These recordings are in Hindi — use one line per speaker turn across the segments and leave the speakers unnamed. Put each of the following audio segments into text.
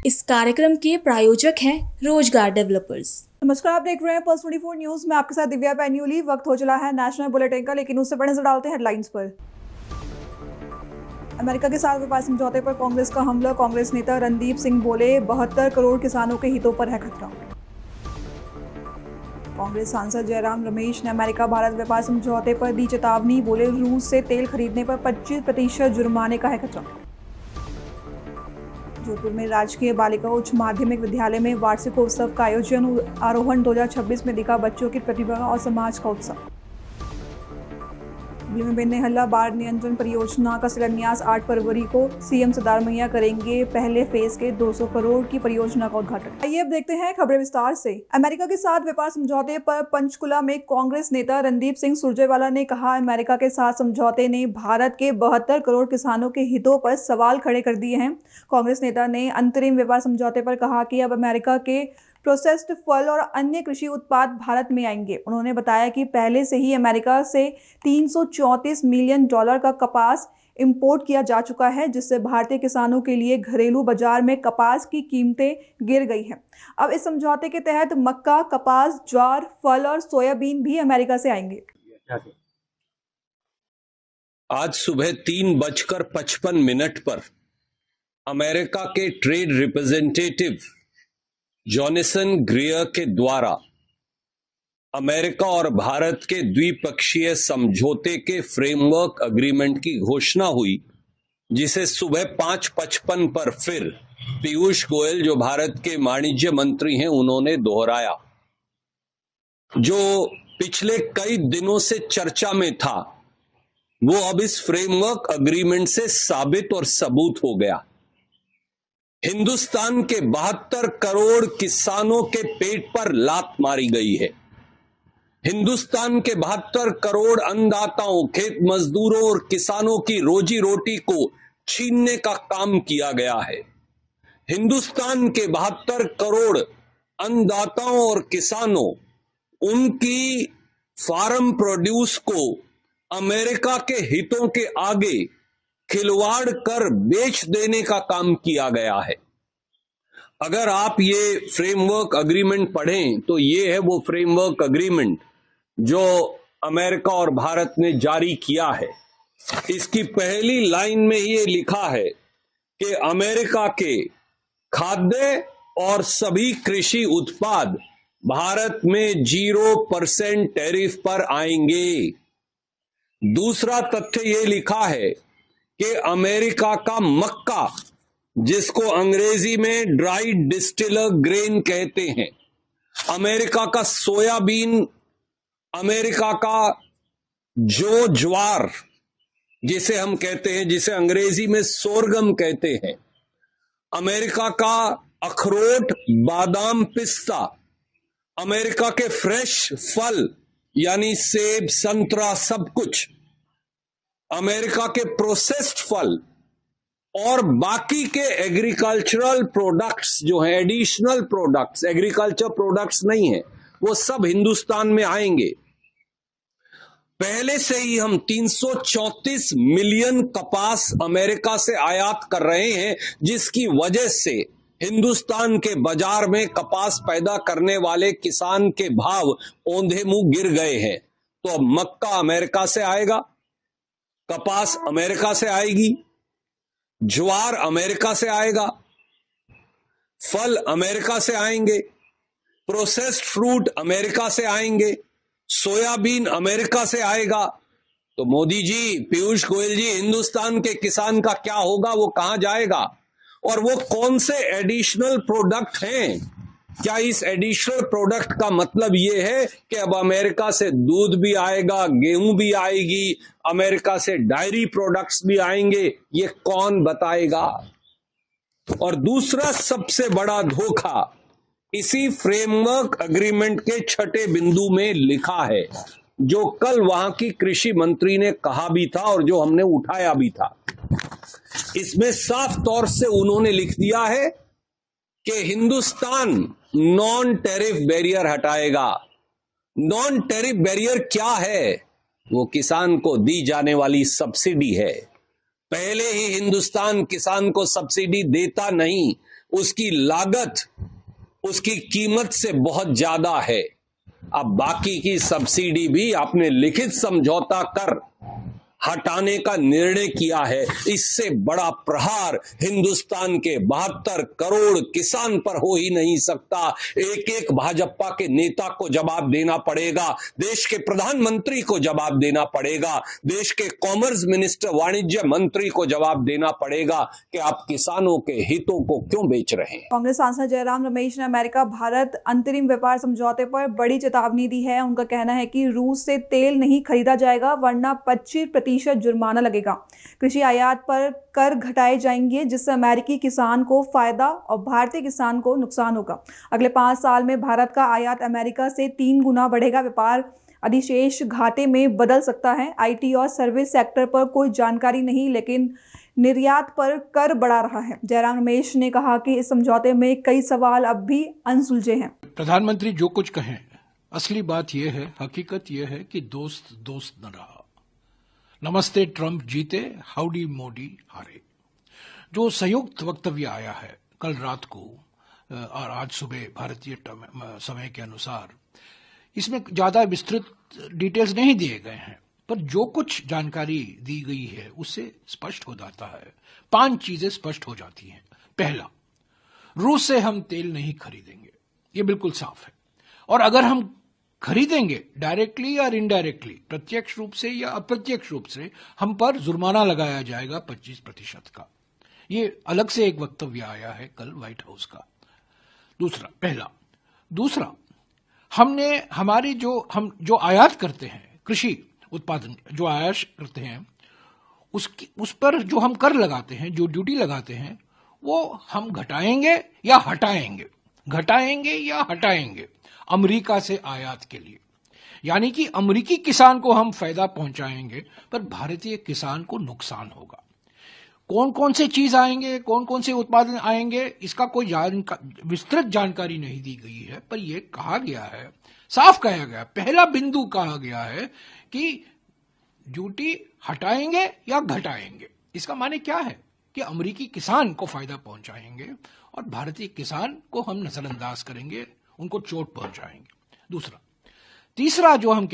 इस कार्यक्रम के प्रायोजक हैं रोजगार डेवलपर्स।
नमस्कार, आप देख रहे हैं पल्स 24 न्यूज में आपके साथ दिव्या पैन्यूली। वक्त हो चला है नेशनल बुलेटिन का, लेकिन उससे पहले नजर डालते हैं हेडलाइंस पर। अमेरिका के साथ व्यापार समझौते पर कांग्रेस का हमला। कांग्रेस नेता रणदीप सिंह बोले 72 करोड़ किसानों के हितों पर है खतरा। कांग्रेस सांसद जयराम रमेश ने अमेरिका भारत व्यापार समझौते पर दी चेतावनी। बोले रूस से तेल खरीदने पर 25% जुर्माने का है खतरा। जोधपुर में राजकीय बालिका उच्च माध्यमिक विद्यालय में वार्षिक उत्सव का आयोजन। आरोहण 2026 में दिखा बच्चों की प्रतिभा और समाज का उत्साह। हुगली में बेन्नेहल्ला बाढ़ नियंत्रण परियोजना का शिलान्यास 8 फरवरी को सीएम सिद्धारमैया करेंगे। पहले फेज के 200 करोड़ की परियोजना का उद्घाटन। आइए अब देखते हैं खबरें विस्तार से। अमेरिका के साथ व्यापार समझौते पर पंचकुला में कांग्रेस नेता रणदीप सिंह सुरजेवाला ने कहा, अमेरिका के साथ समझौते ने भारत के 72 करोड़ किसानों के हितों पर सवाल खड़े कर दिए हैं। कांग्रेस नेता ने अंतरिम व्यापार समझौते पर कहा कि अब अमेरिका के प्रोसेस्ड फल और अन्य कृषि उत्पाद भारत में आएंगे। उन्होंने बताया कि पहले से ही अमेरिका से $334 मिलियन का कपास इंपोर्ट किया जा चुका है, जिससे भारतीय किसानों के लिए घरेलू बाजार में कपास की कीमतें गिर गई हैं। अब इस समझौते के तहत मक्का, कपास, ज्वार, फल और सोयाबीन भी अमेरिका से आएंगे।
आज सुबह 3:55 पर अमेरिका के ट्रेड रिप्रेजेंटेटिव जॉनसन ग्रियर के द्वारा अमेरिका और भारत के द्विपक्षीय समझौते के फ्रेमवर्क एग्रीमेंट की घोषणा हुई, जिसे सुबह 5:55 पर फिर पीयूष गोयल, जो भारत के वाणिज्य मंत्री हैं, उन्होंने दोहराया। जो पिछले कई दिनों से चर्चा में था, वो अब इस फ्रेमवर्क एग्रीमेंट से साबित और सबूत हो गया। हिंदुस्तान के 72 करोड़ किसानों के पेट पर लात मारी गई है। हिंदुस्तान के 72 करोड़ अन्नदाताओं, खेत मजदूरों और किसानों की रोजी रोटी को छीनने का काम किया गया है। हिंदुस्तान के 72 करोड़ अन्नदाताओं और किसानों, उनकी फार्म प्रोड्यूस को अमेरिका के हितों के आगे खिलवाड़ कर बेच देने का काम किया गया है। अगर आप ये फ्रेमवर्क एग्रीमेंट पढ़ें तो ये है वो फ्रेमवर्क एग्रीमेंट जो अमेरिका और भारत ने जारी किया है। इसकी पहली लाइन में ये लिखा है कि अमेरिका के खाद्य और सभी कृषि उत्पाद भारत में 0% टैरिफ पर आएंगे। दूसरा तथ्य ये लिखा है कि अमेरिका का मक्का, जिसको अंग्रेजी में ड्राई डिस्टिलर ग्रेन कहते हैं, अमेरिका का सोयाबीन, अमेरिका का जो ज्वार जिसे हम कहते हैं, जिसे अंग्रेजी में सोरगम कहते हैं, अमेरिका का अखरोट, बादाम, पिस्ता, अमेरिका के फ्रेश फल यानी सेब, संतरा, सब कुछ, अमेरिका के प्रोसेस्ड फल और बाकी के एग्रीकल्चरल प्रोडक्ट्स जो हैं, एडिशनल प्रोडक्ट्स, एग्रीकल्चर प्रोडक्ट्स नहीं है, वो सब हिंदुस्तान में आएंगे। पहले से ही हम 334 मिलियन कपास अमेरिका से आयात कर रहे हैं, जिसकी वजह से हिंदुस्तान के बाजार में कपास पैदा करने वाले किसान के भाव औंधे मुंह गिर गए हैं। तो अब मक्का अमेरिका से आएगा, कपास अमेरिका से आएगी, ज्वार अमेरिका से आएगा, फल अमेरिका से आएंगे, प्रोसेस्ड फ्रूट अमेरिका से आएंगे, सोयाबीन अमेरिका से आएगा। तो मोदी जी, पीयूष गोयल जी, हिंदुस्तान के किसान का क्या होगा? वो कहां जाएगा? और वो कौन से एडिशनल प्रोडक्ट हैं? क्या इस एडिशनल प्रोडक्ट का मतलब ये है कि अब अमेरिका से दूध भी आएगा, गेहूं भी आएगी, अमेरिका से डायरी प्रोडक्ट्स भी आएंगे? ये कौन बताएगा? और दूसरा सबसे बड़ा धोखा इसी फ्रेमवर्क एग्रीमेंट के 6ठे बिंदु में लिखा है, जो कल वहां की कृषि मंत्री ने कहा भी था और जो हमने उठाया भी था। इसमें साफ तौर से उन्होंने लिख दिया है कि हिंदुस्तान नॉन टैरिफ बैरियर हटाएगा। नॉन टैरिफ बैरियर क्या है? वो किसान को दी जाने वाली सब्सिडी है। पहले ही हिंदुस्तान किसान को सब्सिडी देता नहीं, उसकी लागत उसकी कीमत से बहुत ज्यादा है। अब बाकी की सब्सिडी भी आपने लिखित समझौता कर हटाने का निर्णय किया है। इससे बड़ा प्रहार हिंदुस्तान के 72 करोड़ किसान पर हो ही नहीं सकता। एक एक भाजपा के नेता को जवाब देना पड़ेगा, देश के प्रधानमंत्री को जवाब देना पड़ेगा, देश के कॉमर्स मिनिस्टर, वाणिज्य मंत्री को जवाब देना पड़ेगा कि आप किसानों के हितों को क्यों बेच रहे हैं।
कांग्रेस सांसद जयराम रमेश ने अमेरिका भारत अंतरिम व्यापार समझौते पर बड़ी चेतावनी दी है। उनका कहना है कि रूस से तेल नहीं खरीदा जाएगा वरना 25% जुर्माना लगेगा। कृषि आयात पर कर घटाए जाएंगे जिससे अमेरिकी किसान को फायदा और भारतीय किसान को नुकसान होगा। अगले 5 साल में भारत का आयात अमेरिका से 3 गुना बढ़ेगा। व्यापार अधिशेष घाटे में बदल सकता है। आईटी और सर्विस सेक्टर पर कोई जानकारी नहीं, लेकिन निर्यात पर कर बढ़ा रहा है। जयराम रमेश ने कहा कि इस समझौते में कई सवाल अब भी अनसुलझे हैं।
प्रधानमंत्री जो कुछ कहें, असली बात यह है, हकीकत यह है कि दोस्त दोस्त न रहा। नमस्ते ट्रंप जीते, हाउडी मोदी हारे। जो संयुक्त वक्तव्य आया है कल रात को और आज सुबह भारतीय समय के अनुसार, इसमें ज्यादा विस्तृत डिटेल्स नहीं दिए गए हैं, पर जो कुछ जानकारी दी गई है उससे स्पष्ट हो जाता है। 5 चीजें स्पष्ट हो जाती हैं। पहला, रूस से हम तेल नहीं खरीदेंगे, ये बिल्कुल साफ है। और अगर हम खरीदेंगे डायरेक्टली या इनडायरेक्टली, प्रत्यक्ष रूप से या अप्रत्यक्ष रूप से, हम पर जुर्माना लगाया जाएगा 25% का। ये अलग से एक वक्तव्य आया है कल व्हाइट हाउस का। दूसरा, हमने हमारी हम जो आयात करते हैं, कृषि उत्पादन जो आयात करते हैं, उस पर जो हम कर लगाते हैं, जो ड्यूटी लगाते हैं, वो हम घटाएंगे या हटाएंगे अमेरिका से आयात के लिए। यानी कि अमेरिकी किसान को हम फायदा पहुंचाएंगे पर भारतीय किसान को नुकसान होगा। कौन कौन से चीज आएंगे, कौन कौन से उत्पादन आएंगे, इसका कोई विस्तृत जानकारी नहीं दी गई है, पर यह कहा गया है, साफ कहा गया, पहला बिंदु कहा गया है कि ड्यूटी हटाएंगे या घटाएंगे। इसका माने क्या है कि अमेरिकी किसान को फायदा पहुंचाएंगे और भारतीय किसान को हम नजरअंदाज करेंगे, उनको चोट पहुंचाएंगे। तीसरा जो हम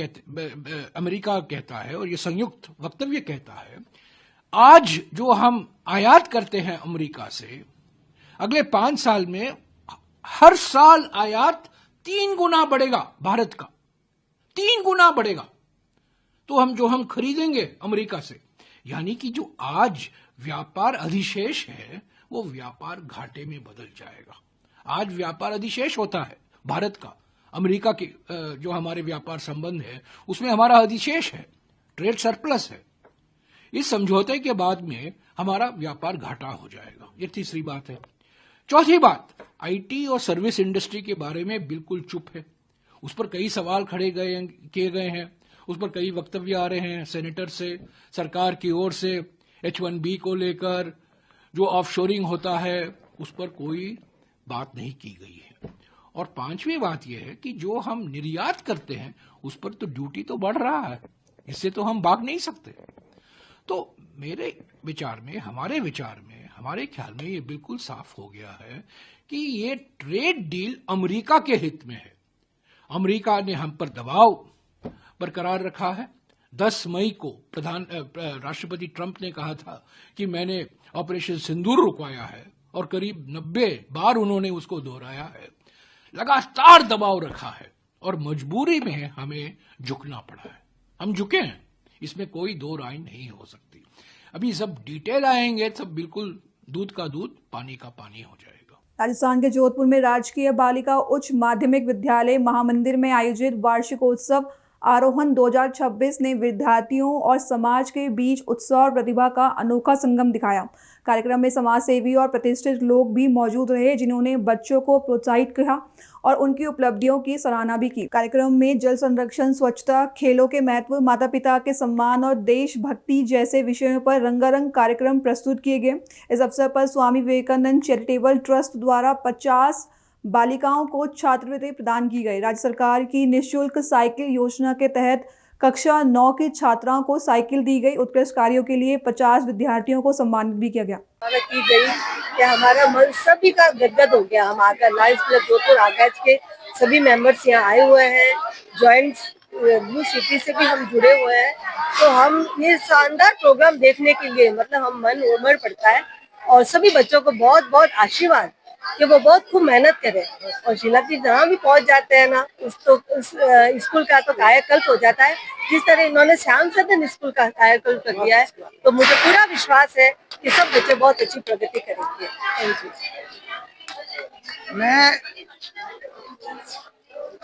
अमेरिका कहता है और ये संयुक्त वक्तव्य कहता है, आज जो हम आयात करते हैं अमेरिका से, अगले 5 साल में हर साल आयात 3 गुना बढ़ेगा, भारत का 3 गुना बढ़ेगा। तो हम खरीदेंगे अमेरिका से, यानी कि जो आज व्यापार अधिशेष है वो व्यापार घाटे में बदल जाएगा। आज व्यापार अधिशेष होता है भारत का, अमेरिका के जो हमारे व्यापार संबंध है उसमें हमारा अधिशेष है, ट्रेड सरप्लस है। इस समझौते के बाद में हमारा व्यापार घाटा हो जाएगा। ये तीसरी बात है। चौथी बात, आईटी और सर्विस इंडस्ट्री के बारे में बिल्कुल चुप है। उस पर कई सवाल किए गए हैं, उस पर कई वक्तव्य आ रहे हैं सेनेटर से, सरकार की ओर से, H1B को लेकर, जो ऑफशोरिंग होता है उस पर कोई बात नहीं की गई है। और 5वीं बात यह है कि जो हम निर्यात करते हैं उस पर तो ड्यूटी तो बढ़ रहा है, इससे तो हम भाग नहीं सकते। तो मेरे विचार में, हमारे ख्याल में ये बिल्कुल साफ हो गया है कि ये ट्रेड डील अमेरिका के हित में है। अमेरिका ने हम पर दबाव बरकरार रखा है। 10 मई को राष्ट्रपति ट्रंप ने कहा था कि मैंने ऑपरेशन सिंदूर रुकवाया है, और करीब 90 बार उन्होंने उसको दोहराया है। लगातार दबाव रखा है और मजबूरी में हमें झुकना पड़ा है। हम झुके हैं, इसमें कोई दो राय नहीं हो सकती। अभी सब डिटेल आएंगे, सब बिल्कुल दूध का दूध, पानी का पानी हो जाएगा।
राजस्थान के जोधपुर में राजकीय बालिका उच्च माध्यमिक विद्यालय महामंदिर में आयोजित वार्षिकोत्सव आरोहण 2026 ने विद्यार्थियों और समाज के बीच उत्साह और प्रतिभा का अनोखा संगम दिखाया। कार्यक्रम में समाज सेवी और प्रतिष्ठित लोग भी मौजूद रहे, जिन्होंने बच्चों को प्रोत्साहित किया और उनकी उपलब्धियों की सराहना भी की। कार्यक्रम में जल संरक्षण, स्वच्छता, खेलों के महत्व, माता पिता के सम्मान और देशभक्ति जैसे विषयों पर रंगारंग कार्यक्रम प्रस्तुत किए गए। इस अवसर पर स्वामी विवेकानंद चैरिटेबल ट्रस्ट द्वारा 50 बालिकाओं को छात्रवृत्ति प्रदान की गई। राज्य सरकार की निःशुल्क साइकिल योजना के तहत कक्षा 9 की छात्राओं को साइकिल दी गई। उत्कृष्ट कार्यों के लिए 50 विद्यार्थियों को सम्मानित भी किया गया।
की गई कि हमारा मन सभी का गदगद हो गया। हम आकर लायंस क्लब जोधपुर आगाज के सभी मेंबर्स यहाँ आए हुए हैं। जॉइंट ब्लू सिटी से भी हम जुड़े हुए हैं। तो हम ये शानदार प्रोग्राम देखने के लिए मतलब हम मन उमड़ पड़ता है और सभी बच्चों को बहुत बहुत आशीर्वाद कि वो बहुत खूब मेहनत करें और शीला जी जहाँ भी पहुँच जाते हैं ना उस स्कूल का तो कायाकल्प हो जाता है। जिस तरह इन्होंने श्याम सदन स्कूल का कायाकल्प कर दिया है तो मुझे पूरा विश्वास है कि सब बच्चे बहुत अच्छी प्रगति करेंगे। Thank you.
मैं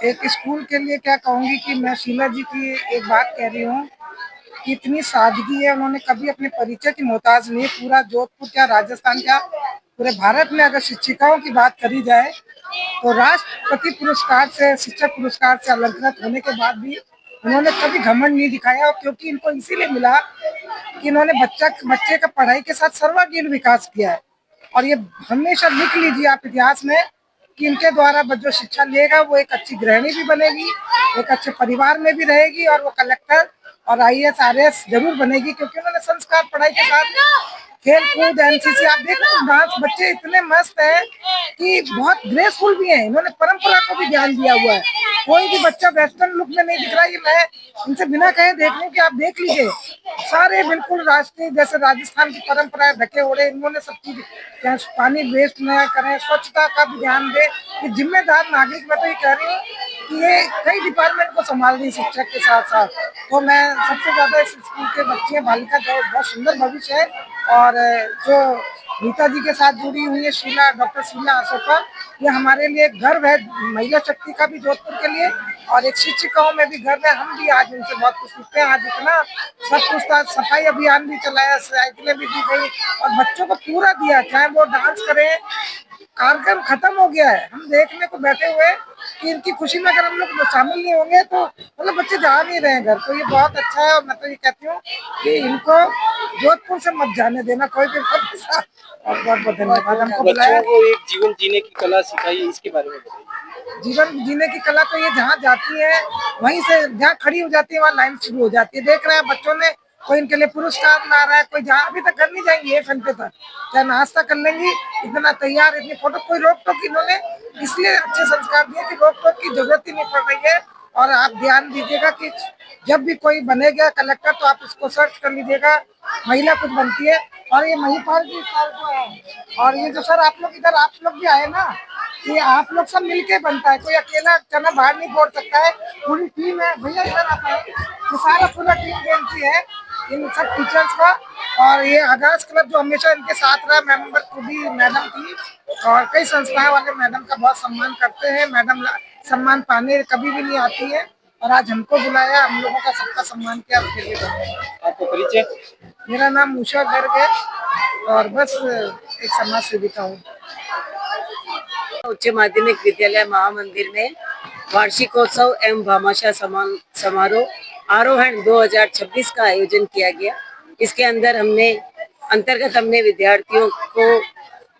एक स्कूल के लिए क्या कहूँगी कि मैं शीला जी की एक बात कह रही हूँ कि इतनी सादगी है, उन्होंने कभी अपने परिचय की मोहताज नहीं। पूरा जोधपुर क्या राजस्थान क्या पूरे भारत में अगर शिक्षिकाओं की बात करी जाए तो राष्ट्रपति पुरस्कार से शिक्षक पुरस्कार से अलंकृत होने के बाद भी उन्होंने कभी घमंड नहीं दिखाया। और क्योंकि इनको इसीलिए मिला कि इन्होंने बच्चे का पढ़ाई के साथ सर्वांगीण विकास किया है। और ये हमेशा लिख लीजिए आप इतिहास में कि इनके द्वारा जो शिक्षा लेगा वो एक अच्छी गृहिणी भी बनेगी, एक अच्छे परिवार में भी रहेगी और वो कलेक्टर और IAS RAS जरूर बनेगी। क्योंकि उन्होंने संस्कार पढ़ाई के साथ खेल कूद NCC आप देख लो डांस बच्चे इतने मस्त हैं कि बहुत ग्रेसफुल भी हैं। इन्होंने परंपरा को भी ध्यान दिया हुआ है। कोई भी बच्चा वेस्टर्न लुक में नहीं दिख रहा। ये मैं इनसे बिना कहे देख लूं कि आप देख लीजिए सारे बिल्कुल राष्ट्रीय जैसे राजस्थान की परंपराएं ढके ओढ़े। इन्होंने सब चीज चाहे पानी वेस्ट न करें, स्वच्छता का भी ध्यान दे। ये जिम्मेदार नागरिक मैं तो ये कह रही हूँ कि ये कई डिपार्टमेंट को संभाल रही शिक्षक के साथ साथ। तो मैं सबसे ज्यादा इस स्कूल के बच्चे बालिका जो बहुत सुंदर भविष्य है और जो नीता जी के साथ जुड़ी हुई है डॉक्टर शीला अशोका, ये हमारे लिए गर्व है। महिला शक्ति का भी जोधपुर के लिए और एक शिक्षिकाओं में भी गर्व है। हम भी आज उनसे बहुत कुछ सीखते हैं। आज इतना सब कुछ था, सफाई अभियान भी चलाया, साइकिलें भी दी गई और बच्चों को पूरा दिया। चाहे वो डांस करें, कार्यक्रम खत्म हो गया है, हम देखने को बैठे हुए कि इनकी खुशी में अगर हम लोग शामिल नहीं होंगे तो मतलब बच्चे जा नहीं रहे हैं घर। तो ये बहुत अच्छा है और मैं तो ये कहती हूँ कि इनको जोधपुर से मत जाने देना कोई भी। और बहुत बहुत धन्यवाद हमको बुलाया।
बच्चों को एक जीवन जीने की कला सिखाई, इसके बारे में बताइए।
जीवन जीने की कला तो ये जहाँ जाती है वहीं से जहाँ खड़ी हो जाती है वहाँ लाइन शुरू हो जाती है। देख रहे हैं बच्चों ने कोई इनके लिए पुरस्कार ला रहा है, कोई जहाँ अभी तक घर नहीं जाएंगे 1 घंटे तक, चाहे नाश्ता कर लेंगी, इतना तैयार, इतनी फोटो, कोई रोक टोक इन्होंने इसलिए अच्छे संस्कार दिए कि रोक टोक की जरूरत ही नहीं पड़ रही है। और आप ध्यान दीजिएगा कि जब भी कोई बनेगा कलेक्टर तो आप इसको सर्च कर लीजिएगा, महिला कुछ बनती है। और ये महिपाल जी सर जो है और ये जो सर आप लोग इधर आप लोग भी आए ना, ये आप लोग सब मिलके बनता है, कोई अकेला चना बाहर नहीं फोड़ सकता है। पूरी टीम है भैया, इधर आप आए, ये सारा पूरा टीम गेम है इन सब टीचर्स का। और ये आगाज क्लब जो हमेशा इनके साथ रहा, मेंबर खुद ही मैडम थी और कई संस्थाएं वाले मैडम का बहुत सम्मान करते हैं। मैडम सम्मान पाने कभी भी नहीं आती है और आज हमको बुलाया, हम लोगों का सबका सम्मान किया, उसके लिए धन्यवाद।
आपको परिचय?
मेरा नाम उषा गर्ग है और बस एक समाज सेविका हूँ।
उच्च माध्यमिक विद्यालय महामंदिर में वार्षिकोत्सव एवं भामाशाह समारोह आरोहण 2026 का आयोजन किया गया। इसके अंतर्गत हमने विद्यार्थियों को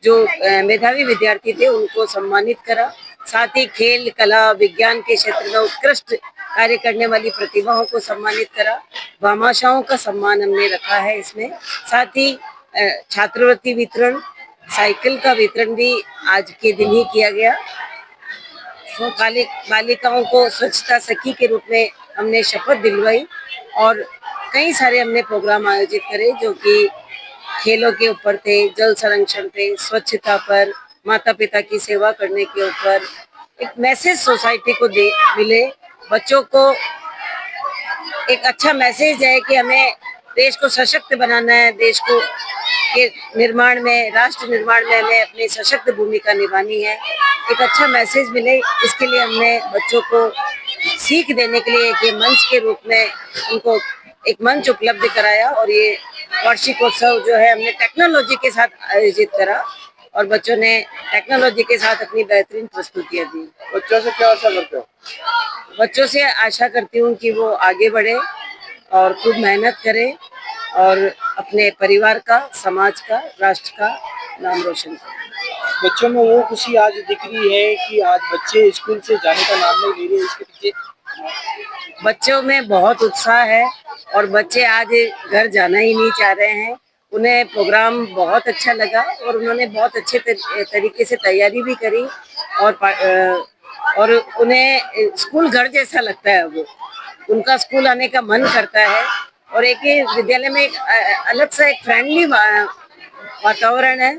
जो मेधावी विद्यार्थी थे उनको सम्मानित करा। साथ ही खेल, कला, विज्ञान के क्षेत्र में उत्कृष्ट कार्य करने वाली प्रतिभाओं को सम्मानित करा। भामाशाहों का सम्मान हमने रखा है इसमें। साथ ही छात्रवृत्ति वितरण, साइकिल का वितरण भी आज के दिन ही किया गया। बालिकाओं को स्वच्छता सखी के रूप में हमने शपथ दिलवाई और कई सारे हमने प्रोग्राम आयोजित करे जो कि खेलों के ऊपर थे, जल संरक्षण पे, स्वच्छता पर, माता पिता की सेवा करने के ऊपर। एक मैसेज सोसाइटी को मिले, बच्चों को एक अच्छा मैसेज है कि हमें देश को सशक्त बनाना है, देश को के निर्माण में, राष्ट्र निर्माण में हमें अपनी सशक्त भूमिका निभानी है। एक अच्छा मैसेज मिले, इसके लिए हमने बच्चों को सीख देने के लिए एक मंच के रूप में उनको एक मंच उपलब्ध कराया। और ये वार्षिकोत्सव जो है हमने टेक्नोलॉजी के साथ आयोजित करा और बच्चों ने टेक्नोलॉजी के साथ अपनी बेहतरीन प्रस्तुतियां दी।
बच्चों से क्या आशा करते हो?
बच्चों से आशा करती हूँ कि वो आगे बढ़े और खूब मेहनत करें और अपने परिवार का, समाज का, राष्ट्र का नाम रोशन करें।
बच्चों में वो खुशी आज दिख रही है कि आज बच्चे स्कूल से जाने का नाम नहीं ले रहे, इसके पीछे
बच्चों में बहुत उत्साह है और बच्चे आज घर जाना ही नहीं चाह रहे हैं। उन्हें प्रोग्राम बहुत अच्छा लगा और उन्होंने बहुत अच्छे तरीके से तैयारी भी करी और उन्हें स्कूल घर जैसा लगता है। वो उनका स्कूल आने का मन करता है और एक ही विद्यालय में एक अलग सा एक फ्रेंडली वातावरण है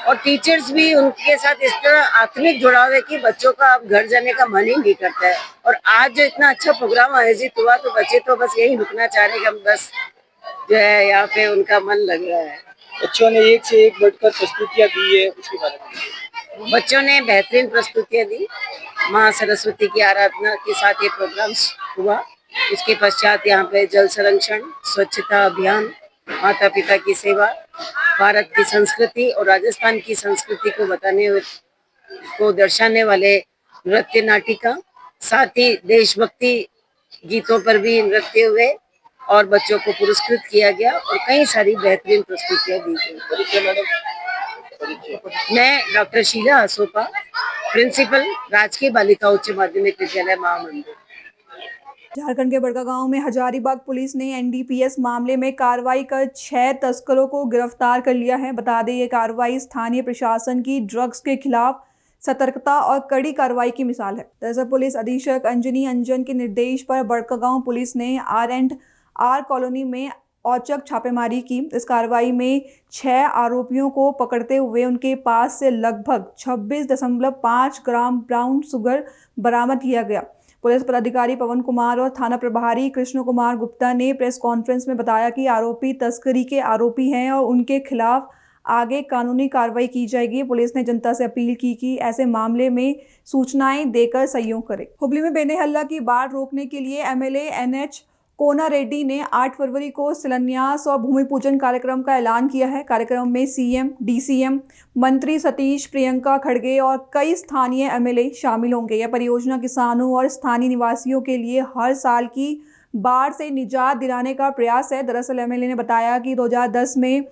और टीचर्स भी उनके साथ इस तरह आत्मिक जुड़ाव है कि बच्चों का अब घर जाने का मन ही नहीं करता है। और आज जो इतना अच्छा प्रोग्राम आयोजित हुआ तो बच्चे तो बस यही रुकना चाह रहे हैं कि हम बस जो है यहाँ पे उनका मन लग रहा है।
बच्चों ने एक से एक बढ़कर प्रस्तुतियां दी है, उसके बारे में
बच्चों ने बेहतरीन प्रस्तुतियां दी। माँ सरस्वती की आराधना के साथ ये प्रोग्राम हुआ। उसके पश्चात यहाँ पे जल संरक्षण, स्वच्छता अभियान, माता पिता की सेवा, भारत की संस्कृति और राजस्थान की संस्कृति को दर्शाने वाले नृत्य नाटिका, साथ ही देशभक्ति गीतों पर भी नृत्य हुए और बच्चों को पुरस्कृत किया गया और कई सारी बेहतरीन प्रस्तुतियां दी गई।
परिचय मैडम, परिचय।
मैं डॉक्टर शीला असोपा, प्रिंसिपल राजकीय बालिका उच्च माध्यमिक विद्यालय महामंदिर।
झारखंड के बड़कागांव में हजारीबाग पुलिस ने एनडीपीएस मामले में कार्रवाई कर 6 तस्करों को गिरफ्तार कर लिया है। बता दें ये कार्रवाई स्थानीय प्रशासन की ड्रग्स के खिलाफ सतर्कता और कड़ी कार्रवाई की मिसाल है। दरअसल पुलिस अधीक्षक अंजनी अंजन के निर्देश पर बड़कागांव पुलिस ने R&R कॉलोनी में औचक छापेमारी की। इस कार्रवाई में 6 आरोपियों को पकड़ते हुए उनके पास से लगभग 26.5 ग्राम ब्राउन शुगर बरामद किया गया। पुलिस पदाधिकारी पवन कुमार और थाना प्रभारी कृष्ण कुमार गुप्ता ने प्रेस कॉन्फ्रेंस में बताया कि आरोपी तस्करी के आरोपी हैं और उनके खिलाफ आगे कानूनी कार्रवाई की जाएगी। पुलिस ने जनता से अपील की कि ऐसे मामले में सूचनाएं देकर सहयोग करें। हुबली में बेनेहल्ला की बाढ़ रोकने के लिए एमएलए NH कोना रेड्डी ने 8 फरवरी को शिलान्यास और भूमि पूजन कार्यक्रम का ऐलान किया है। कार्यक्रम में सीएम, डीसीएम, मंत्री सतीश, प्रियंका खड़गे और कई स्थानीय एमएलए शामिल होंगे। यह परियोजना किसानों और स्थानीय निवासियों के लिए हर साल की बाढ़ से निजात दिलाने का प्रयास है। दरअसल एमएलए ने बताया कि 2010 में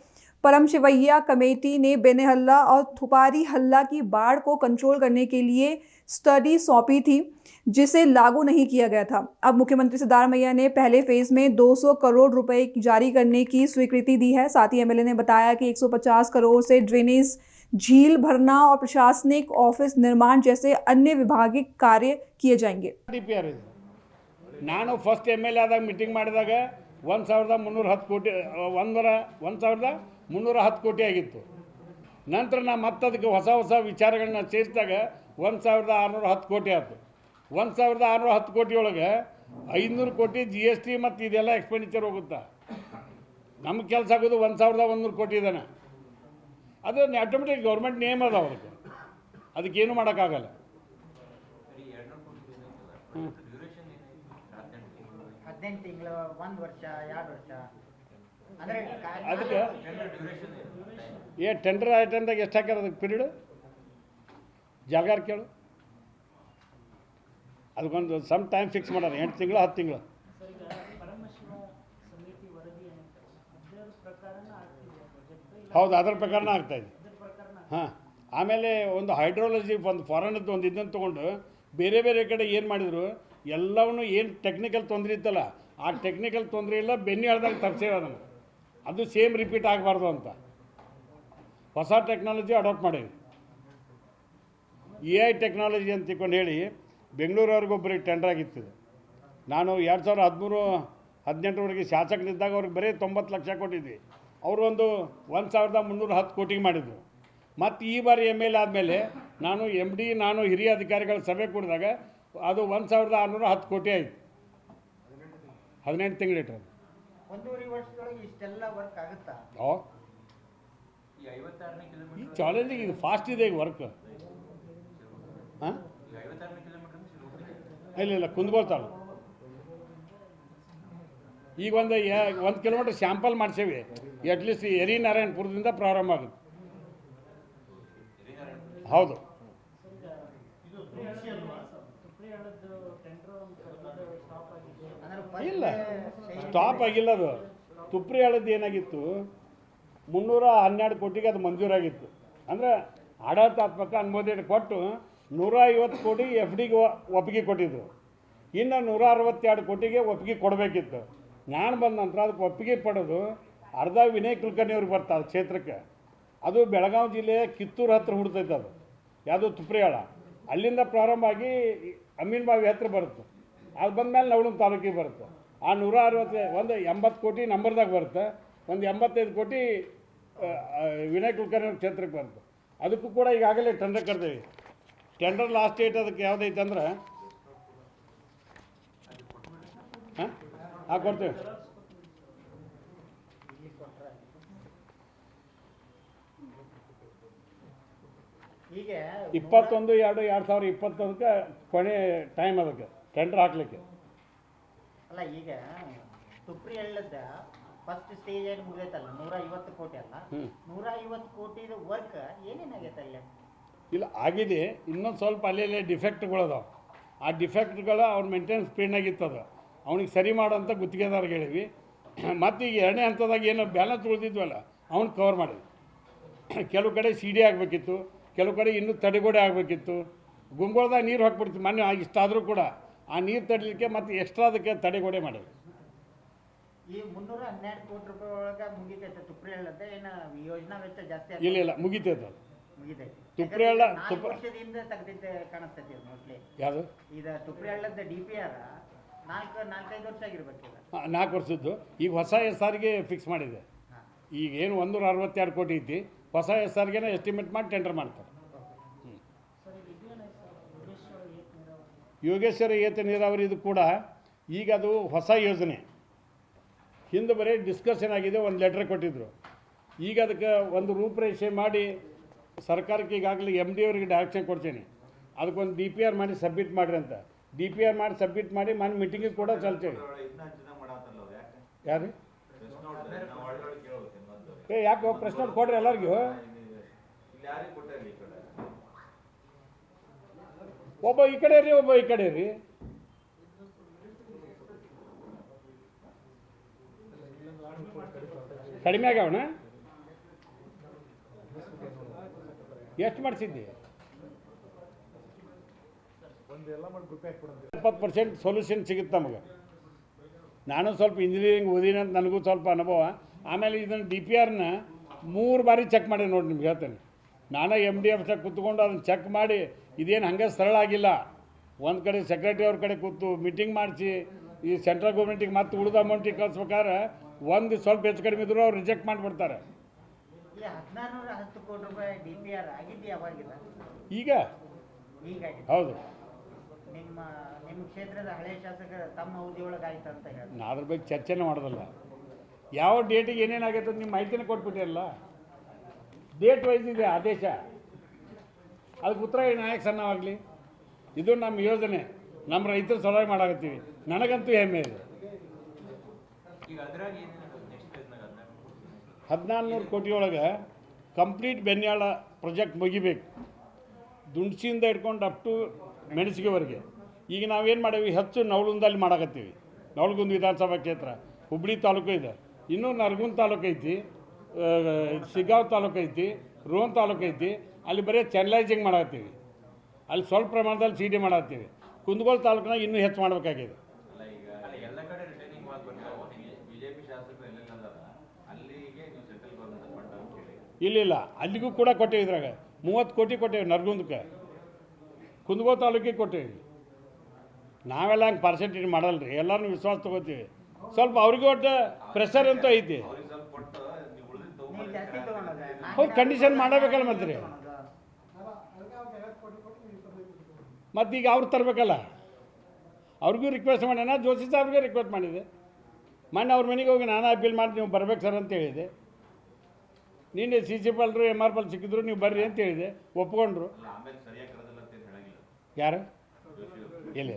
परम शिवैया कमेटी ने बेनेहल्ला और थुपारी हल्ला की बाढ़ को कंट्रोल करने के लिए स्टडी सौंपी थी, जिसे लागू नहीं किया गया था। अब मुख्यमंत्री सिद्धारमैया ने पहले फेज में 200 करोड़ रुपए जारी करने की स्वीकृति दी है। साथ ही एमएलए ने बताया कि 150 करोड़ से ड्रेनेज, झील भरना और प्रशासनिक ऑफिस निर्माण जैसे अन्य विभागीय कार्य किए जाएंगे।
ನಾನು ಫಸ್ಟ್ MLA ಆದಾಗ ಮೀಟಿಂಗ್ ಮಾಡಿದಾಗ 1310 ಕೋಟಿ 1310 ಕೋಟಿ ಆಗಿತ್ತು. ನಂತರ ನಾ ಮತ್ತದಕ್ಕೆ ಹೊಸ ವಿಚಾರಗಳನ್ನ ಸೇರಿಸಿದಾಗ 1610 ಕೋಟಿ ಆಯಿತು. 1610 ಕೋಟಿ ಒಳಗೆ 500 ಕೋಟಿ GST ಮತ್ತು ಇದೆಲ್ಲ ಎಕ್ಸ್ಪೆಂಡಿಚರ್ ಹೋಗುತ್ತಾ. ನಮ್ಮ ಕೆಲಸ ಆಗೋದು 1100 ಕೋಟಿ ಇದಾನೆ. ಅದು ಆಟೋಮೆಟಿಕ್ ಗೌರ್ಮೆಂಟ್ ನೇಮ್ ಅದ, ಅದಕ್ಕೇನು ಮಾಡೋಕ್ಕಾಗಲ್ಲ.
18 ತಿಂಗಳು 1 ವರ್ಷ 2 ವರ್ಷ ಅಂದರೆ
ಅದಕ್ಕೆ ಟೆಂಡರ್ ಐಟಮ್ದಾಗ ಎಷ್ಟು ಹಾಕ್ಯಾರ ಅದಕ್ಕೆ ಪೀರಿಯಡ್ ಜಾಗಾರ್ ಕೇಳು. ಅದಕ್ಕೊಂದು ಸಮ್ ಟೈಮ್ ಫಿಕ್ಸ್ ಮಾಡ್ಯಾರ, 8 ತಿಂಗಳು 10 ತಿಂಗಳು. ಹೌದು, ಅದರ ಪ್ರಕಾರನ ಆಗ್ತಾಯಿದೆ. ಹಾಂ, ಆಮೇಲೆ ಒಂದು ಹೈಡ್ರಾಲಜಿ ಒಂದು ಫಾರಿನದ್ದು ಒಂದು ಇದನ್ನು ತೊಗೊಂಡು ಬೇರೆ ಬೇರೆ ಕಡೆ ಏನು ಮಾಡಿದರು, ಎಲ್ಲವನ್ನೂ ಏನು ಟೆಕ್ನಿಕಲ್ ತೊಂದರೆ ಇತ್ತಲ್ಲ, ಆ ಟೆಕ್ನಿಕಲ್ ತೊಂದರೆ ಎಲ್ಲ ಬೆನ್ನಿ ಹೇಳ್ದಾಗ ತರಿಸೇವೆ ಅದನ್ನು. ಅದು ಸೇಮ್ ರಿಪೀಟ್ ಆಗಬಾರ್ದು ಅಂತ ಹೊಸ ಟೆಕ್ನಾಲಜಿ ಅಡಾಪ್ಟ್ ಮಾಡೀವಿ. AI ಟೆಕ್ನಾಲಜಿ ಅಂತ ತಿಳ್ಕೊಂಡು ಹೇಳಿ ಬೆಂಗಳೂರವ್ರಿಗೊಬ್ಬರಿಗೆ ಟೆಂಡರ್ ಆಗಿತ್ತು. ನಾನು 2013-18ವರೆಗೆ ಶಾಸಕನಿದ್ದಾಗ ಅವ್ರಿಗೆ ಬರೀ 90 ಲಕ್ಷ ಕೊಟ್ಟಿದ್ವಿ. ಅವರು ಒಂದು 1310 ಕೋಟಿಗೆ ಮಾಡಿದರು. ಮತ್ತು ಈ ಬಾರಿ MLA ಆದಮೇಲೆ ನಾನು MD ನಾನು ಹಿರಿಯ ಅಧಿಕಾರಿಗಳ ಸಭೆ ಕೂಡಿದಾಗ ಅದು 1610 ಕೋಟಿ ಆಯಿತು. 18 ತಿಂಗಳಿಟ್ಟು
ಒಂದೂವರೆ ವರ್ಷದೊಳಗೆ ಇಷ್ಟೆಲ್ಲ ವರ್ಕ್ ಆಗುತ್ತಾ?
ಈ ಚಾಲೆಂಜಿಂಗ್ ಇದು ಫಾಸ್ಟ್ ಇದೆ ಈಗ ವರ್ಕ್. ಹಾಂ, ಇಲ್ಲ ಕುಂದಗೋಳ್ತಾಳು. ಈಗ ಒಂದು 1 ಕಿಲೋಮೀಟರ್ ಸ್ಯಾಂಪಲ್ ಮಾಡಿಸೇವಿ. ಅಟ್ಲೀಸ್ಟ್ ನಾರಾಯಣಪುರದಿಂದ ಪ್ರಾರಂಭ ಆಗುತ್ತೆ. ಹೌದು, ಇಲ್ಲ ಸ್ಟಾಪ್ ಆಗಿಲ್ಲ. ಅದು ತುಪ್ರಿ ಹೇಳದ್ದು ಏನಾಗಿತ್ತು, 312 ಕೋಟಿಗೆ ಅದು ಮಂಜೂರಾಗಿತ್ತು. ಅಂದರೆ ಆಡಳಿತಾತ್ಮಕ ಅನುಮೋದನೆ ಕೊಟ್ಟು 150 ಕೋಟಿ FDಗೆ ಒಪ್ಪಿಗೆ ಕೊಟ್ಟಿದ್ರು. ಇನ್ನು 162 ಕೋಟಿಗೆ ಒಪ್ಪಿಗೆ ಕೊಡಬೇಕಿತ್ತು. ನಾನು ಬಂದ ನಂತರ ಅದಕ್ಕೆ ಒಪ್ಪಿಗೆ ಪಡೆದು ಅರ್ಧ ವಿನಯ್ ಕುಲಕರ್ಣಿಯವ್ರಿಗೆ ಬರ್ತಾರೆ ಕ್ಷೇತ್ರಕ್ಕೆ. ಅದು ಬೆಳಗಾವಿ ಜಿಲ್ಲೆಯ ಕಿತ್ತೂರು ಹತ್ರ ಹುಡ್ತೈತೆ. ಅದು ಯಾವುದು ತುಪ್ರಿಯಾಳ, ಅಲ್ಲಿಂದ ಪ್ರಾರಂಭ ಆಗಿ ಅಮೀನ್ಬಾವಿ ಹತ್ರ ಬರುತ್ತೆ. ಅದು ಬಂದಮೇಲೆ ನವಣೂರು ತಾಲೂಕಿಗೆ ಬರುತ್ತೆ. ಆ 80 ಕೋಟಿ ನಂಬರ್ದಾಗ ಬರುತ್ತೆ. ಒಂದು 85 ಕೋಟಿ ವಿನಯ್ ಕುಲಕರ್ಣಿ ಕ್ಷೇತ್ರಕ್ಕೆ ಬರುತ್ತೆ. ಅದಕ್ಕೂ ಕೂಡ ಈಗಾಗಲೇ ಟೆಂಡರ್ ಕರೆದೇವಿ. ಟೆಂಡರ್ ಲಾಸ್ಟ್ ಡೇಟ್ ಅದಕ್ಕೆ ಯಾವುದೈತೆ ಅಂದ್ರೆ ಕೊಡ್ತೇವೆ.
ಈಗ
21/2/2021ಕ್ಕೆ ಕೊನೆ ಟೈಮ್ ಅದಕ್ಕೆ ಟೆಂಡರ್ ಹಾಕ್ಲಿಕ್ಕೆ.
ಅಲ್ಲ, ಈಗ ತುಪ್ರಿ ಹಳ್ಳದ ಫಸ್ಟ್ ಸ್ಟೇಜ್ ಏನು ಮುಗಿದೈತಲ್ಲ 150 ಕೋಟಿ ಅಲ್ಲ, 150 ಕೋಟಿದ ವರ್ಕ್ ಏನೇನಾಗೈತೆ ಅಲ್ಲಿ?
ಇಲ್ಲ, ಆಗಿದೆ. ಇನ್ನೊಂದು ಸ್ವಲ್ಪ ಅಲ್ಲೇ ಡಿಫೆಕ್ಟ್ಗಳದಾವೆ. ಆ ಡಿಫೆಕ್ಟ್ಗಳು ಅವ್ರ ಮೇಂಟೆನೆನ್ಸ್ ಸ್ಪೀಡ್ನಾಗಿತ್ತದ, ಅವ್ನಿಗೆ ಸರಿ ಮಾಡೋಂಥ ಗುತ್ತಿಗೆದಾರ್ಗೆ ಹೇಳಿವಿ. ಮತ್ತು ಈಗ ಎರಡನೇ ಹಂತದಾಗ ಏನೋ ಬ್ಯಾಲೆನ್ಸ್ ಉಳಿದಿದ್ವಲ್ಲ ಅವ್ನು ಕವರ್ ಮಾಡಿದ್ವಿ. ಕೆಲವು ಕಡೆ ಸಿ ಡಿ ಆಗಬೇಕಿತ್ತು, ಕೆಲವು ಕಡೆ ಇನ್ನೂ ತಡೆಗೋಡೆ ಆಗಬೇಕಿತ್ತು. ಗುಂಗೊಳ್ದಾಗ ನೀರು ಹಾಕ್ಬಿಡ್ತೀವಿ. ಮೊನ್ನೆ ಇಷ್ಟಾದರೂ ಕೂಡ ಆ ನೀರು ತಡಲಿಕ್ಕೆ ಮತ್ತು ಎಕ್ಸ್ಟ್ರಾ ಅದಕ್ಕೆ ತಡೆಗೋಡೆ ಮಾಡಿದ್ವಿ.
ಈ 312 ಕೋಟಿ ರೂಪಾಯಿ ಒಳಗೆ ಮುಗಿತೈತೆ ತುಪ್ರಿ ಹಳ್ಳದ? ಏನು ಯೋಜನಾ ವೆಚ್ಚ ಜಾಸ್ತಿ
ಇಲ್ಲ ಮುಗಿತೈತೆ ಅದು.
ಮುಗಿತೈತಿ.
ತುಪ್ರಿ ಹಳ್ಳ
ವರ್ಷದಿಂದ ತೆಗ್ದಿದ್ದೆ ಕಾಣಿಸ್ತೈತಿ ಅದು ಮೋಸ್ಟ್ಲಿ.
ಯಾವುದು
ಇದು ತುಪ್ರಿ ಹಳ್ಳದ DPR 4-5 ವರ್ಷ ಆಗಿರ್ಬೇಕಿಲ್ಲ.
4 ವರ್ಷದ್ದು. ಈಗ ಹೊಸ SRಗೆ ಫಿಕ್ಸ್ ಮಾಡಿದೆ. ಈಗ ಏನು 162 ಕೋಟಿ ಐತಿ, ಹೊಸ SRಗೆ ಎಸ್ಟಿಮೇಟ್ ಮಾಡಿ ಟೆಂಡರ್ ಮಾಡ್ತಾರೆ. ಯೋಗೇಶ್ವರ ಏತ ನೀರಾವರಿ ಇದು ಕೂಡ ಈಗ ಅದು ಹೊಸ ಯೋಜನೆ. ಹಿಂದೆ ಬರೀ ಡಿಸ್ಕಷನ್ ಆಗಿದೆ, ಒಂದು ಲೆಟ್ರ್ ಕೊಟ್ಟಿದ್ದರು. ಈಗ ಅದಕ್ಕೆ ಒಂದು ರೂಪರೇಷೆ ಮಾಡಿ ಸರ್ಕಾರಕ್ಕೆ ಈಗಾಗಲೇ MD ಅವರಿಗೆ ಡೈರೆಕ್ಷನ್ ಕೊಡ್ತೀನಿ. ಅದಕ್ಕೊಂದು DPR ಮಾಡಿ ಸಬ್ಮಿಟ್ ಮಾಡಿರಿ ಅಂತ. DPR ಮಾಡಿ ಸಬ್ಮಿಟ್ ಮಾಡಿ ಮೀಟಿಂಗಿಗೆ ಕೂಡ ಚಲ್ತೇವೆ. ಯಾರು ಯಾಕೆ ಪ್ರಶ್ನೆ ಕೊಡ್ರಿ ಎಲ್ಲರಿಗೂ. ಒಬ್ಬ ಈ ಕಡೆ ರೀ, ಒಬ್ಬ ಈ ಕಡೆ ರೀ. ಕಡಿಮೆ ಆಗ್ಯಾವಣ. ಎಷ್ಟು ಮಾಡಿಸಿದ್ದಿ? 70% ಸೊಲ್ಯೂಷನ್ ಸಿಗುತ್ತೆ ನಮಗೆ. ನಾನು ಸ್ವಲ್ಪ ಇಂಜಿನಿಯರಿಂಗ್ ಓದಿನ ಅಂತ ನನಗೂ ಸ್ವಲ್ಪ ಅನುಭವ. ಆಮೇಲೆ ಇದನ್ನು DPRನ 3 ಬಾರಿ ಚೆಕ್ ಮಾಡಿ ನೋಡಿ, ನಿಮ್ಗೆ ಹೇಳ್ತೇನೆ. ನಾನು MD ಆಫೀಸಾಗ ಕೂತ್ಕೊಂಡು ಅದನ್ನು ಚೆಕ್ ಮಾಡಿ ಇದೇನು ಹಂಗೆ ಸರಳ ಆಗಿಲ್ಲ. ಒಂದು ಕಡೆ ಸೆಕ್ರೆಟರಿ ಅವ್ರ ಕಡೆ ಕೂತು ಮೀಟಿಂಗ್ ಮಾಡಿಸಿ ಈ ಸೆಂಟ್ರಲ್ ಗೌರ್ಮೆಂಟಿಗೆ ಮತ್ತೆ ಉಳಿದ ಅಮೌಂಟಿಗೆ ಕಳಿಸ್ಬೇಕಾದ್ರೆ ಒಂದು ಸ್ವಲ್ಪ ಹೆಚ್ಚು ಕಡಿಮೆ ಇದ್ದರೂ ಅವ್ರು ರಿಜೆಕ್ಟ್ ಮಾಡಿಬಿಡ್ತಾರೆ.
1410 ಕೋಟಿ ರೂಪಾಯಿ DPR ಆಗಿದ್ದು ಯಾವಾಗಿಲ್ಲ?
ಈಗ
ಹೀಗಾಗಿ
ಹೌದು.
ನಿಮ್ಮ ಕ್ಷೇತ್ರದ ಹಳೆ ಶಾಸಕರ ತಮ್ಮ ಅವಧಿಯೊಳಗೆ ಆಯ್ತು ಅಂತ ಹೇಳಿ
ನಾ ಅದ್ರ ಬಗ್ಗೆ ಚರ್ಚೆನೇ ಮಾಡೋದಲ್ಲ. ಯಾವ ಡೇಟಿಗೆ ಏನೇನಾಗೈತೆ ಅಂತ ನಿಮ್ಮ ಮಾಹಿತಿನೇ ಕೊಟ್ಬಿಟ್ಟಿರಲ್ಲ. ಡೇಟ್ ವೈಸ್ ಇದೆ ಆದೇಶ. ಅದಕ್ಕೆ ಉತ್ತರ ನಾಯಕ ಸಣ್ಣವಾಗಲಿ. ಇದು ನಮ್ಮ ಯೋಜನೆ, ನಮ್ಮ ರೈತರು ಸಲುವಾಗಿ ಮಾಡಾಕತ್ತೀವಿ. ನನಗಂತೂ ಹೆಮ್ಮೆ ಇದೆ. 1400 ಕೋಟಿಯೊಳಗೆ ಕಂಪ್ಲೀಟ್ ಬೆನ್ಯಾಳ ಪ್ರಾಜೆಕ್ಟ್ ಮುಗಿಬೇಕು. ದುಂಡ್ಸಿಯಿಂದ ಹಿಡ್ಕೊಂಡು ಅಪ್ ಟು ಮೆಣಸಿಗೆವರೆಗೆ. ಈಗ ನಾವೇನು ಮಾಡೀವಿ, ಹೆಚ್ಚು ನವಲಗುಂದಲ್ಲಿ ಮಾಡಾಕತ್ತೀವಿ. ನವಲಗುಂದ ವಿಧಾನಸಭಾ ಕ್ಷೇತ್ರ ಹುಬ್ಳಿ ತಾಲೂಕು ಇದೆ. ಇನ್ನೂ ನರಗುಂದ ತಾಲೂಕು ಐತಿ, ಶಿಗ್ಗಾಂವ್ ತಾಲೂಕು ಐತಿ, ರೋಹನ್ ತಾಲೂಕು ಐತಿ. ಅಲ್ಲಿ ಬರೀ ಚಾನಲೈಸಿಂಗ್ ಮಾಡಾಕತ್ತೀವಿ. ಅಲ್ಲಿ ಸ್ವಲ್ಪ ಪ್ರಮಾಣದಲ್ಲಿ CD ಮಾಡತ್ತೀವಿ. ಕುಂದಗೋಳ ತಾಲೂಕಿನಾಗ ಇನ್ನೂ ಹೆಚ್ಚು ಮಾಡಬೇಕಾಗಿದೆ. ಇಲ್ಲ ಅಲ್ಲಿಗೂ ಕೂಡ ಕೊಟ್ಟೇವಿ. ಇದ್ರಾಗ 30 ಕೋಟಿ ಕೊಟ್ಟೇವಿ ನರಗುಂದಕ್ಕೆ, ಕುಂದಗೋಳ ತಾಲೂಕಿಗೆ ಕೊಟ್ಟೇವಿ. ನಾವೆಲ್ಲ ಹಂಗೆ ಪರ್ಸೆಂಟೇಜ್ ಮಾಡಲ್ಲ ರೀ, ಎಲ್ಲರೂ ವಿಶ್ವಾಸ ತೊಗೋತೀವಿ. ಸ್ವಲ್ಪ ಅವ್ರಿಗೂ ಒಟ್ಟು ಪ್ರೆಷರ್ ಅಂತೂ ಐತಿ. ಹೌದು, ಕಂಡೀಷನ್ ಮಾಡಬೇಕಲ್ಲ ಮತ್ತೆ ರೀ. ಮತ್ತೀಗ ಅವ್ರು ತರಬೇಕಲ್ಲ. ಅವ್ರಿಗೂ ರಿಕ್ವೆಸ್ಟ್ ಮಾಡ್ಯಾನ, ಜೋಶಿ ಸಾಹೇಬ್ಗೆ ರಿಕ್ವೆಸ್ಟ್ ಮಾಡಿದೆ. ಮೊನ್ನೆ ಅವ್ರ ಮನೆಗೆ ಹೋಗಿ ನಾನು ಅಪೀಲ್ ಮಾಡಿ ನೀವು ಬರ್ಬೇಕು ಸರ್ ಅಂತ ಹೇಳಿದೆ. ನಿನ್ನೆ CC ಪಾಲ್ರು MR ಪಾಲ್ ಸಿಕ್ಕಿದ್ರು, ನೀವು ಬರ್ರಿ ಅಂತ ಹೇಳಿದೆ, ಒಪ್ಕೊಂಡ್ರು. ಯಾರು ಇಲ್ಲ,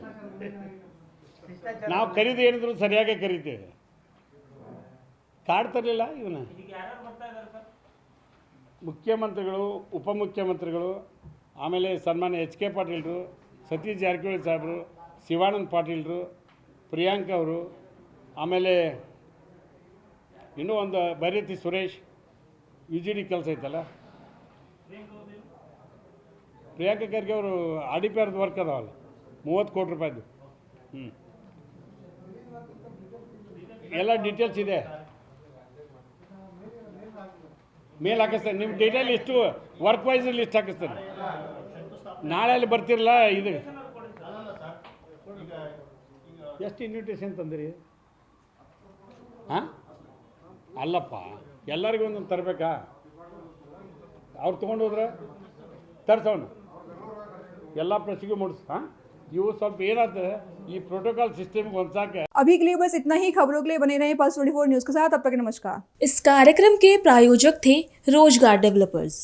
ನಾವು ಕರೀದು ಏನಿದ್ರು ಸರಿಯಾಗೇ ಕರಿತೇವೆ. ಕಾರ್ಡ್ ತರಲಿಲ್ಲ ಇವನ್ನ. ಮುಖ್ಯಮಂತ್ರಿಗಳು, ಉಪಮುಖ್ಯಮಂತ್ರಿಗಳು, ಆಮೇಲೆ ಸನ್ಮಾನ್ಯ HK ಪಾಟೀಲ್ರು, ಸತೀಶ್ ಜಾರಕಿಹೊಳಿ ಸಾಹೇಬರು, ಶಿವಾನಂದ ಪಾಟೀಲ್ರು, ಪ್ರಿಯಾಂಕ ಅವರು, ಆಮೇಲೆ ಇನ್ನೂ ಒಂದು ಬೈರತಿ ಸುರೇಶ್, UGD ಕೆಲಸ ಐತಲ್ಲ, ಪ್ರಿಯಾಂಕ ಖರ್ಗೆ ಅವರು RDPRದ ವರ್ಕ್ ಅದಾವಲ್ಲ 30 ಕೋಟಿ ರೂಪಾಯಿದು. ಎಲ್ಲ ಡೀಟೇಲ್ಸ್ ಇದೆ, ಮೇಲ್ ಹಾಕಿಸ್ತೇನೆ. ನಿಮ್ಮ detail list work wise list ಹಾಕಿಸ್ತೇನೆ. ನಾಳೆ ಅಲ್ಲಿ ಬರ್ತಿರಲ್ಲ ಇದು ಎಷ್ಟು ಇನ್ವಿಟೇಷನ್ ತಂದಿರಿ? ಹಾಂ ಅಲ್ಲಪ್ಪ, ಎಲ್ಲರಿಗೂ ಒಂದೊಂದು ತರಬೇಕಾ? ಅವ್ರು ತೊಗೊಂಡು ಹೋದ್ರೆ ತರ್ಸೋಣ, ಎಲ್ಲ ಪ್ರೆಸ್ಸಿಗೂ ಮೂಡಿಸ್. ಹಾಂ ಇವು ಸ್ವಲ್ಪ ಏನಾಗ್ತದೆ ಈ ಪ್ರೋಟೋಕಾಲ್ ಸಿಸ್ಟಮ್ಗೆ ಹೊಂದ್ಸಾಕೆ.
अभी के लिए बस इतना ही। खबरों के लिए बने रहें पल्स 24 न्यूज के साथ। अब तक नमस्कार।
इस कार्यक्रम के प्रायोजक थे रोजगार डेवलपर्स।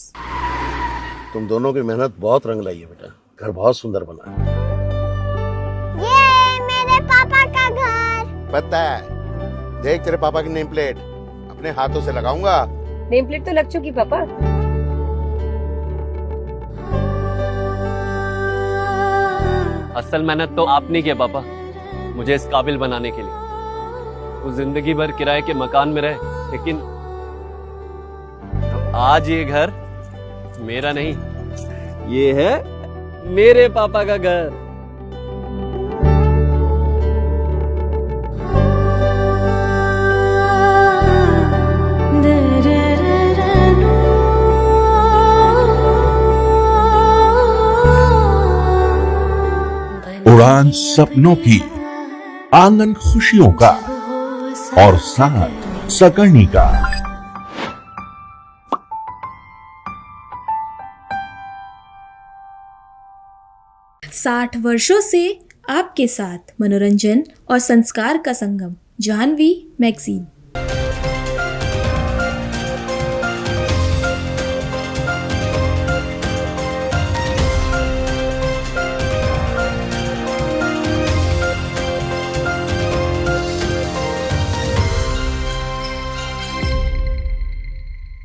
तुम दोनों की मेहनत बहुत रंग लाई है बेटा, घर बहुत सुंदर बना है।
ये मेरे पापा का घर।
पता है, देख तेरे पापा की नेम प्लेट अपने हाथों से लगाऊंगा।
नेम प्लेट तो लग चुकी पापा।
असल मेहनत तो आपने किया पापा, मुझे इस काबिल बनाने के लिए। वो जिंदगी भर किराए के मकान में रहे, लेकिन आज ये घर मेरा नहीं, ये है मेरे पापा का घर।
उड़ान सपनों की, आंगन खुशियों का और साथ सकर्णी का।
60 वर्षों से आपके साथ मनोरंजन और संस्कार का संगम, जाह्नवी मैगजीन।